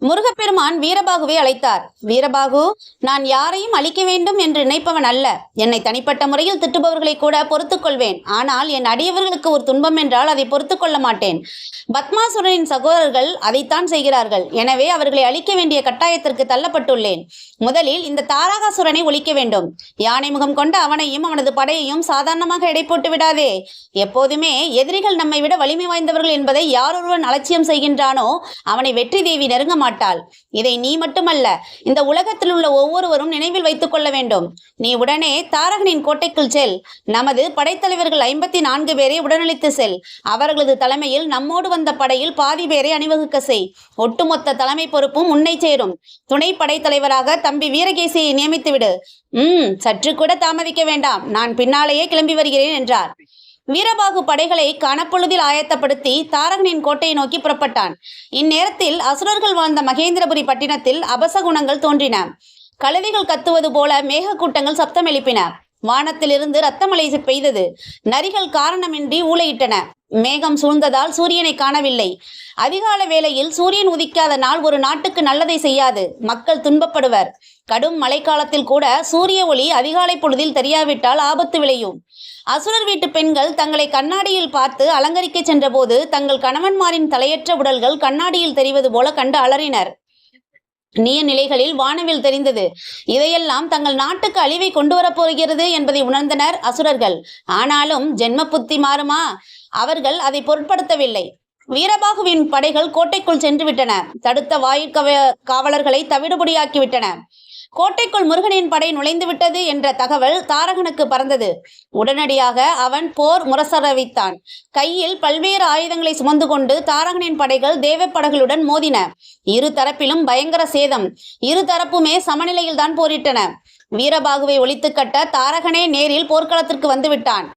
முருகப்பெருமான் வீரபாகுவை அழைத்தார். வீரபாகு, நான் யாரையும் அழிக்க வேண்டும் என்று நினைப்பவன் அல்ல. என்னை தனிப்பட்ட முறையில் திட்டுபவர்களை கூட பொறுத்துக் கொள்வேன். ஆனால் என் அடியவர்களுக்கு ஒரு துன்பம் என்றால் அதை பொறுத்துக் கொள்ள மாட்டேன். பத்மாசுரனின் சகோதரர்கள் அதைத்தான் செய்கிறார்கள். எனவே அவர்களை அழிக்க வேண்டிய கட்டாயத்திற்கு தள்ளப்பட்டுள்ளேன். முதலில் இந்த தாரகாசுரனை ஒழிக்க வேண்டும். யானை முகம் கொண்ட அவனையும் அவனது படையையும் சாதாரணமாக எடை போட்டு விடாதே. எப்போதுமே எதிரிகள் நம்மை விட வலிமை வாய்ந்தவர்கள் என்பதை யாரொருவன் அலட்சியம் செய்கின்றானோ அவனை வெற்றி தேவி நெருங்க மாட்டாள். இதை நீ மட்டுமல்ல, இந்த உலகத்தில் உள்ள ஒவ்வொருவரும் நினைவில் வைத்துக் கொள்ள வேண்டும். நீ உடனே தாரகனின் கோட்டைக்குள் செல். நமது படைத்தலைவர்கள் 54 பேரை உடனழைத்து செல். அவர்களது தலைமையில் நம்மோடு வந்த படையில் பாதி பேரை அணிவகுக்க செய். ஒட்டுமொத்த தலைமை பொறுப்பும் உன்னை சேரும். துணை படைத்தலைவராக தம்பி வீரகேசியை நியமித்துவிடு. சற்று கூட தாமதிக்க வேண்டாம். நான் பின்னாலேயே கிளம்பி வருகிறேன் என்றார். வீரபாகு படைகளை கனப்பொழுதில் ஆயத்தப்படுத்தி தாரகனின் கோட்டையை நோக்கி புறப்பட்டான். இந்நேரத்தில் அசுரர்கள் வாழ்ந்த மகேந்திரபுரி பட்டினத்தில் அபசகுணங்கள் தோன்றின. கழுதைகள் கத்துவது போல மேக கூட்டங்கள் சப்தம் எழுப்பின. வானத்திலிருந்து இரத்தமழை பெய்தது. நரிகள் காரணமின்றி ஊளையிட்டன. மேகம் சூழ்ந்ததால் சூரியனை காணவில்லை. அதிகால வேளையில் சூரியன் உதிக்காத நாள் ஒரு நாட்டுக்கு நல்லதை செய்யாது. மக்கள் துன்பப்படுவர். கடும் மழைக்காலத்தில் கூட சூரிய ஒளி அதிகாலை பொழுதில் தெரியாவிட்டால் ஆபத்து விளையும். அசுரர் வீட்டு பெண்கள் தங்களை கண்ணாடியில் பார்த்து அலங்கரிக்க சென்றபோது தங்கள் கணவன்மாரின் தலையற்ற உடல்கள் கண்ணாடியில் தெரிவது போல கண்டு அலறினர். நீர்நிலைகளில் வானவில் தெரிந்தது. இதையெல்லாம் தங்கள் நாட்டுக்கு அழிவை கொண்டு வரப்போகிறது என்பதை உணர்ந்தனர் அசுரர்கள். ஆனாலும் ஜென்ம புத்தி மாறுமா? அவர்கள் அதை பொருட்படுத்தவில்லை. வீரபாகுவின் படைகள் கோட்டைக்குள் சென்று விட்டன. தடுத்த வாயில் காவலர்களை தவிடுபடியாக்கிவிட்டன. கோட்டைக்குள் முருகனின் படை நுழைந்து விட்டது என்ற தகவல் தாரகனுக்கு பறந்தது. உடனடியாக அவன் போர் முரசரவித்தான். கையில் பல்வேறு ஆயுதங்களை சுமந்து கொண்டு தாரகனின் படைகள் தேவப்படைகளுடன் மோதின. இரு தரப்பிலும் பயங்கர சேதம். இரு தரப்புமே சமநிலையில் தான் போரிட்டன. வீரபாகுவை ஒழித்து கட்ட தாரகனே நேரில் போர்க்களத்திற்கு வந்துவிட்டான்.